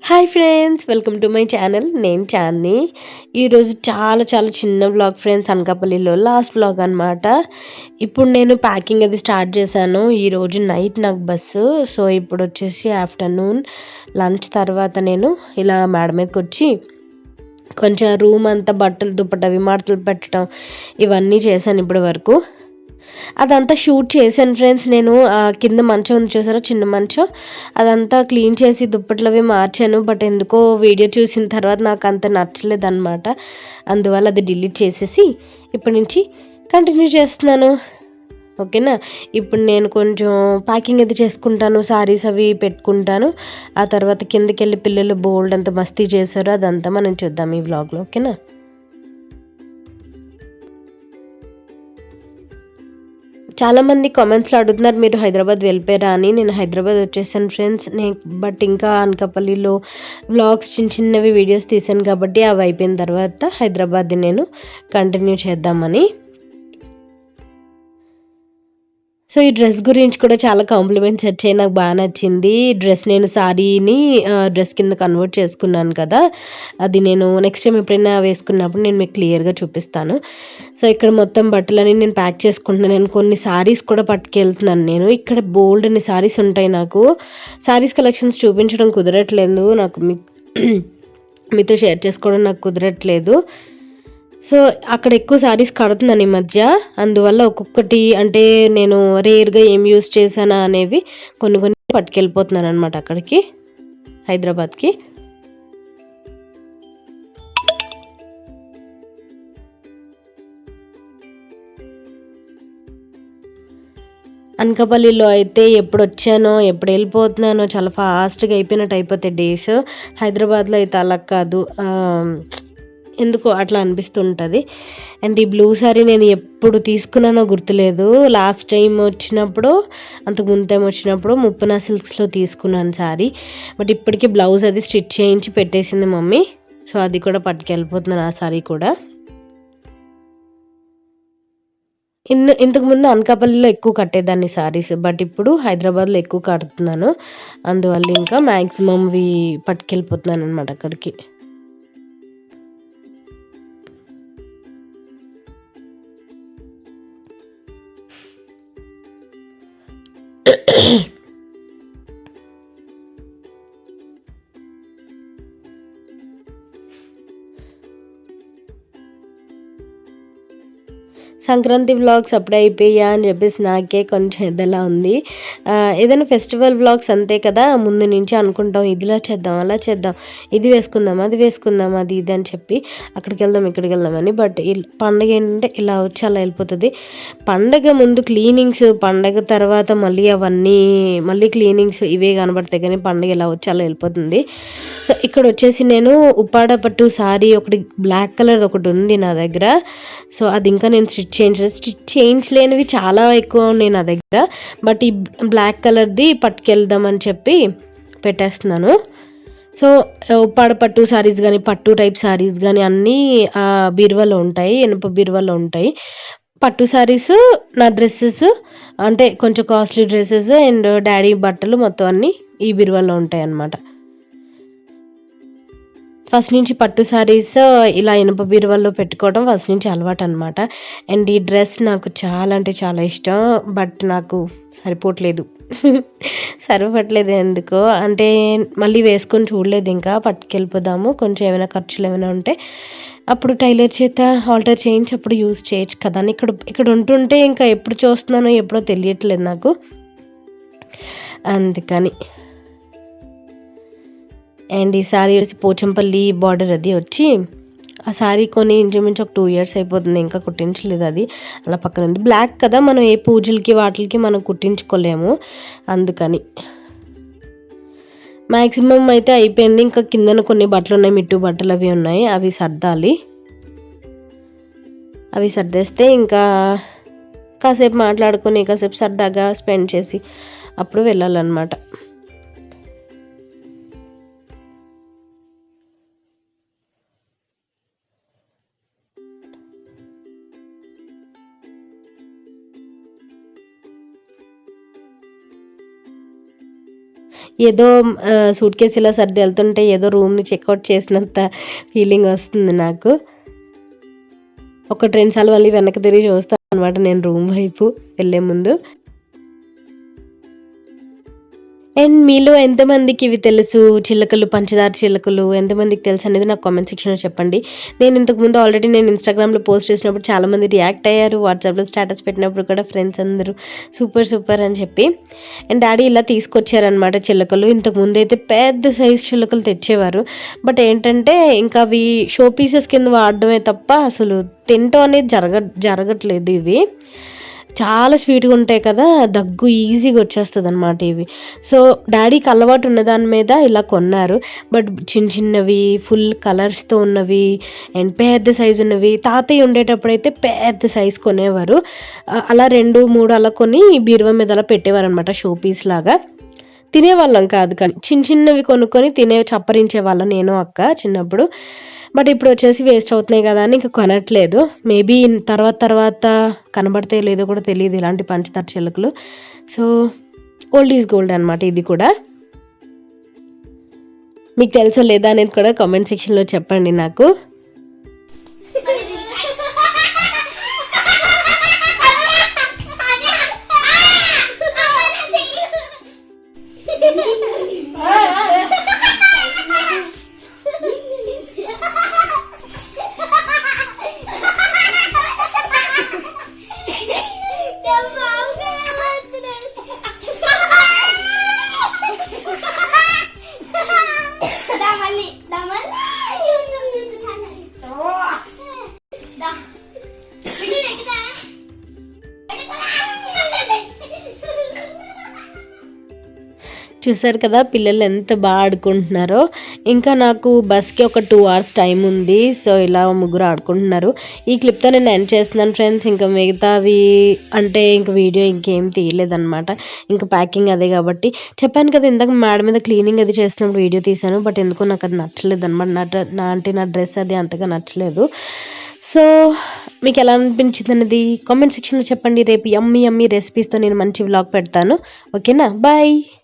Hi friends, welcome to my channel. నేను చాన్ని. ఈరోజు చాలా చాలా చిన్న వ్లాగ్ ఫ్రెండ్స్, అనకాపల్లిలో లాస్ట్ వ్లాగ్ అనమాట. ఇప్పుడు నేను ప్యాకింగ్ అది స్టార్ట్ చేశాను. ఈరోజు నైట్ నాకు బస్సు. సో ఇప్పుడు వచ్చేసి ఆఫ్టర్నూన్ లంచ్ తర్వాత నేను ఇలా మేడ మీదకి వచ్చి కొంచెం రూమ్ అంతా బట్టలు దుప్పటవి మడతలు పెట్టడం ఇవన్నీ చేశాను ఇప్పటి వరకు. అదంతా షూట్ చేశాను ఫ్రెండ్స్. నేను కింద మంచం ఉంది చూసారా, చిన్న మంచం, అదంతా క్లీన్ చేసి దుప్పట్లు అవి మార్చాను. బట్ ఎందుకో వీడియో చూసిన తర్వాత నాకు అంత నచ్చలేదు అనమాట. అందువల్ల అది డిలీట్ చేసేసి ఇప్పటి నుంచి కంటిన్యూ చేస్తున్నాను. ఓకేనా. ఇప్పుడు నేను కొంచెం ప్యాకింగ్ అది చేసుకుంటాను, సారీస్ అవి పెట్టుకుంటాను. ఆ తర్వాత కిందకి వెళ్ళి పిల్లలు బోల్డ్ అంత మస్తీ చేశారు, అదంతా మనం చూద్దాం ఈ వ్లాగ్లో. ఓకేనా. చాలామంది కామెంట్స్లో అడుగుతున్నారు మీరు హైదరాబాద్ వెళ్ళిపోయారా అని. నేను హైదరాబాద్ వచ్చేసాను ఫ్రెండ్స్. బట్ ఇంకా అనకాపల్లిలో వ్లాగ్స్ చిన్న చిన్నవి వీడియోస్ తీసాను కాబట్టి అవి అయిపోయిన తర్వాత హైదరాబాద్ నేను కంటిన్యూ చేద్దామని. సో ఈ డ్రెస్ గురించి కూడా చాలా కాంప్లిమెంట్స్ వచ్చాయి, నాకు బాగా నచ్చింది. డ్రెస్ నేను సారీని డ్రెస్ కింద కన్వర్ట్ చేసుకున్నాను కదా, అది నేను నెక్స్ట్ టైం ఎప్పుడైనా వేసుకున్నప్పుడు నేను మీకు క్లియర్గా చూపిస్తాను. సో ఇక్కడ మొత్తం బట్టలని నేను ప్యాక్ చేసుకుంటున్నాను. నేను కొన్ని సారీస్ కూడా పట్టుకెళ్తున్నాను. నేను ఇక్కడ బోల్డ్ అన్ని సారీస్ ఉంటాయి. నాకు సారీస్ కలెక్షన్స్ చూపించడం కుదరట్లేదు, నాకు మీతో షేర్ చేసుకోవడం నాకు కుదరట్లేదు. సో అక్కడ ఎక్కువ సారీస్ కడుతున్నాను ఈ మధ్య. అందువల్ల ఒక్కొక్కటి అంటే నేను రేర్గా ఏం యూస్ చేశానా అనేవి కొన్ని కొన్ని పట్టుకెళ్ళిపోతున్నాను అనమాట అక్కడికి, హైదరాబాద్కి. అనకాపల్లిలో అయితే ఎప్పుడు వచ్చానో ఎప్పుడు వెళ్ళిపోతున్నానో చాలా ఫాస్ట్గా అయిపోయినట్టు అయిపోతాయి డేస్. హైదరాబాద్లో అయితే అలా కాదు, ఎందుకో అట్లా అనిపిస్తుంటుంది. అండ్ ఈ బ్లూ సారీ నేను ఎప్పుడు తీసుకున్నానో గుర్తులేదు. లాస్ట్ టైం వచ్చినప్పుడు, అంతకుముందు టైం వచ్చినప్పుడు ముప్పనా సిల్క్స్లో తీసుకున్నాను సారీ. బట్ ఇప్పటికీ బ్లౌజ్ అది స్టిచ్ చేయించి పెట్టేసింది మమ్మీ. సో అది కూడా పట్టుకెళ్ళిపోతున్నాను, ఆ సారీ కూడా. ఇంతకుముందు అనకాపల్లిలో ఎక్కువ కట్టేదాన్ని సారీస్, బట్ ఇప్పుడు హైదరాబాద్లో ఎక్కువ కడుతున్నాను. అందువల్ల ఇంకా మ్యాక్సిమంవి పట్టుకెళ్ళిపోతున్నాను అనమాట అక్కడికి. సంక్రాంతి వ్లాగ్స్ అప్పుడే అయిపోయా అని చెప్పేసి నాకే కొంచెం ఎదలా ఉంది. ఏదైనా ఫెస్టివల్ వ్లాగ్స్ అంతే కదా, ముందు నుంచి అనుకుంటాం ఇదిలా చేద్దాం అలా చేద్దాం, ఇది వేసుకుందాం అది వేసుకుందాం, అది ఇది అని చెప్పి అక్కడికి వెళ్దాం ఇక్కడికి వెళ్దామని. బట్ పండగ ఏంటంటే ఇలా వచ్చి అలా వెళ్ళిపోతుంది. పండగ ముందు క్లీనింగ్స్, పండగ తర్వాత మళ్ళీ అవన్నీ మళ్ళీ క్లీనింగ్స్ ఇవే కనబడతాయి, కానీ పండగ ఇలా వచ్చి అలా వెళ్ళిపోతుంది. సో ఇక్కడ వచ్చేసి నేను ఉప్పాడ పట్టు సారీ ఒకటి బ్లాక్ కలర్ ఒకటి ఉంది నా దగ్గర. సో అది ఇంకా నేను స్టిచ్ చేయించలేనివి చాలా ఎక్కువ ఉన్నాయి నా దగ్గర. బట్ ఈ బ్లాక్ కలర్ది పట్టుకెళ్దామని చెప్పి పెట్టేస్తున్నాను. సో ఉప్పాడ పట్టు సారీస్ కానీ పట్టు టైప్ సారీస్ కానీ అన్నీ బీరువాలో ఉంటాయి, ఇనుప బీరువాలో ఉంటాయి. పట్టు సారీస్, నా డ్రెస్సెస్ అంటే కొంచెం కాస్ట్లీ డ్రెస్సెస్ అండ్ డాడీ బట్టలు మొత్తం అన్నీ ఈ బీరువాలో ఉంటాయి అన్నమాట. ఫస్ట్ నుంచి పట్టు శారీస్ ఇలా ఇనుప బీరువాల్లో పెట్టుకోవడం ఫస్ట్ నుంచి అలవాటు అనమాట. అండ్ ఈ డ్రెస్ నాకు చాలా అంటే చాలా ఇష్టం, బట్ నాకు సరిపోవట్లేదు. సరిపట్లేదు ఎందుకో అంటే, మళ్ళీ వేసుకొని చూడలేదు, ఇంకా పట్టుకెళ్ళిపోదాము కొంచెం ఏమైనా ఖర్చులు ఏమైనా ఉంటే అప్పుడు టైలర్ చేత ఆల్టర్ చేయించి అప్పుడు యూజ్ చేయొచ్చు కదా అని. ఇక్కడ ఉంటుంటే ఇంకా ఎప్పుడు చూస్తున్నానో ఎప్పుడో తెలియట్లేదు నాకు, అందుకని. అండ్ ఈ శారీ వచ్చి పోచంపల్లి బార్డర్ అది వచ్చి, ఆ శారీ కొని ఇంచుమించు ఒక 2 years అయిపోతుంది, ఇంకా కుట్టించలేదు. అది అలా పక్కన ఉంది. బ్లాక్ కదా, మనం ఏ పూజలకి వాటికి మనం కుట్టించుకోలేము, అందుకని. మ్యాక్సిమం అయితే అయిపోయింది. ఇంకా కిందన కొన్ని బట్టలు ఉన్నాయి, మిట్టు బట్టలు అవి ఉన్నాయి, అవి సర్దాలి. అవి సర్దేస్తే ఇంకా కాసేపు మాట్లాడుకొని కాసేపు సరదాగా స్పెండ్ చేసి అప్పుడు వెళ్ళాలన్నమాట. ఏదో సూట్ కేసు ఇలా సర్ది వెళ్తుంటే ఏదో రూమ్ని చెక్అవుట్ చేసినంత ఫీలింగ్ వస్తుంది నాకు. ఒక 2 సార్లు మళ్ళీ వెనక్కి తిరిగి చూస్తాను అనమాట నేను రూమ్ వైపు వెళ్ళే ముందు. అండ్ మీలో ఎంతమందికి ఇవి తెలుసు, చిలకలు, పంచదార చిలకలు ఎంతమందికి తెలుసు అనేది నాకు కామెంట్ సెక్షన్లో చెప్పండి. నేను ఇంతకుముందు ఆల్రెడీ నేను ఇన్స్టాగ్రామ్లో పోస్ట్ చేసినప్పుడు చాలామంది రియాక్ట్ అయ్యారు, వాట్సాప్లో స్టేటస్ పెట్టినప్పుడు కూడా ఫ్రెండ్స్ అందరూ సూపర్ సూపర్ అని చెప్పి. అండ్ డాడీ ఇలా తీసుకొచ్చారనమాట చిలకలు. ఇంతకుముందు అయితే పెద్ద సైజ్ చిలకలు తెచ్చేవారు. బట్ ఏంటంటే ఇంకా అవి షో పీసెస్ కింద వాడడమే తప్ప అసలు తింటం అనేది జరగట్లేదు. ఇవి చాలా స్వీట్గా ఉంటాయి కదా, దగ్గు ఈజీగా వచ్చేస్తుంది అనమాట ఇవి. సో డాడీకి అలవాటు ఉన్న దాని మీద ఇలా కొన్నారు. బట్ చిన్న చిన్నవి ఫుల్ కలర్స్తో ఉన్నవి అండ్ పెద్ద సైజు ఉన్నవి తాతయ్య ఉండేటప్పుడు అయితే పెద్ద సైజు కొనేవారు. అలా 2, 3 అలా కొని బీరువా మీద అలా పెట్టేవారు అనమాట, షో పీస్ లాగా. తినేవాళ్ళం కాదు, కానీ చిన్న చిన్నవి కొనుక్కొని చప్పరించే వాళ్ళం నేను అక్క చిన్నప్పుడు. బట్ ఇప్పుడు వచ్చేసి వేస్ట్ అవుతున్నాయి కదా అని ఇంకా కొనట్లేదు. మేబీ తర్వాత కనబడతాయో లేదో కూడా తెలియదు ఇలాంటి పంచదార చిలకలు. సో ఓల్డ్ ఈజ్ గోల్డ్ అనమాట ఇది కూడా. మీకు తెలుసో లేదా అనేది కూడా కామెంట్ సెక్షన్లో చెప్పండి నాకు. చూసారు కదా పిల్లలు ఎంత బాగా ఆడుకుంటున్నారో. ఇంకా నాకు బస్కి ఒక 2 hours టైం ఉంది. సో ఇలా ముగ్గురు ఆడుకుంటున్నారు. ఈ క్లిప్తో నేను ఎండ్ చేస్తున్నాను ఫ్రెండ్స్. ఇంకా మిగతావి అంటే ఇంక వీడియో ఇంకేం తీయలేదన్నమాట. ఇంకా ప్యాకింగ్ అదే కాబట్టి చెప్పాను కదా, ఇందాక మేడ మీద క్లీనింగ్ అది చేస్తున్నప్పుడు వీడియో తీశాను. బట్ ఎందుకో నాకు అది నచ్చలేదు అనమాట. నా డ్రెస్ అది అంతగా నచ్చలేదు. సో మీకు ఎలా అనిపించింది అనేది కామెంట్ సెక్షన్లో చెప్పండి. రేపు యమ్మీ రెసిపీస్తో నేను మంచి వ్లాగ్ పెడతాను. ఓకేనా, బాయ్.